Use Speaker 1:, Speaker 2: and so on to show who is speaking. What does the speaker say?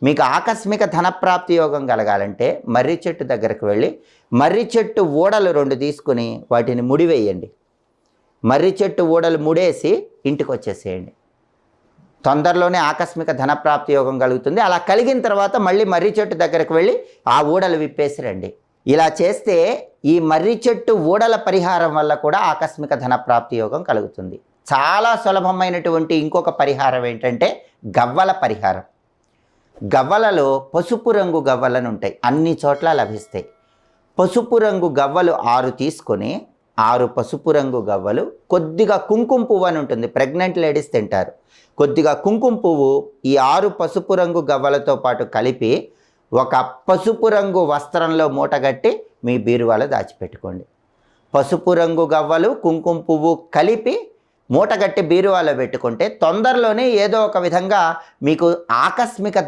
Speaker 1: మీకు ఆకస్మిక ధనప్రాప్తి యోగం కలగాలంటే మర్రి చెట్టు దగ్గరకు వెళ్ళి మర్రి చెట్టు ఊడలు 2 తీసుకుని వాటిని ముడివేయండి. మర్రి చెట్టు ఊడలు ముడేసి ఇంటికి వచ్చేసేయండి. తొందరలోనే ఆకస్మిక ధనప్రాప్తి యోగం కలుగుతుంది. అలా కలిగిన తర్వాత మళ్ళీ మర్రి చెట్టు దగ్గరకు వెళ్ళి ఆ ఊడలు విప్పేసి రండి. ఇలా చేస్తే ఈ మర్రి చెట్టు ఊడల పరిహారం వల్ల కూడా ఆకస్మిక ధనప్రాప్తి యోగం కలుగుతుంది. చాలా సులభమైనటువంటి ఇంకొక పరిహారం ఏంటంటే గవ్వల పరిహారం. గవ్వలలో పసుపు రంగు గవ్వలను ఉంటాయి, అన్ని చోట్ల లభిస్తాయి. పసుపు రంగు గవ్వలు 6 తీసుకొని 6 పసుపు రంగు గవ్వలు, కొద్దిగా కుంకుమ పువ్వు అని ఉంటుంది, ప్రెగ్నెంట్ లేడీస్ తింటారు. కొద్దిగా కుంకుమ పువ్వు ఈ 6 పసుపు రంగు గవ్వలతో పాటు కలిపి ఒక పసుపు రంగు వస్త్రంలో మూటగట్టి మీ బీరువాలో దాచిపెట్టుకోండి. పసుపు రంగు గవ్వలు కుంకుమ పువ్వు కలిపి మూటగట్టి బీరువాలో పెట్టుకుంటే తొందరలోనే ఏదో ఒక విధంగా మీకు ఆకస్మిక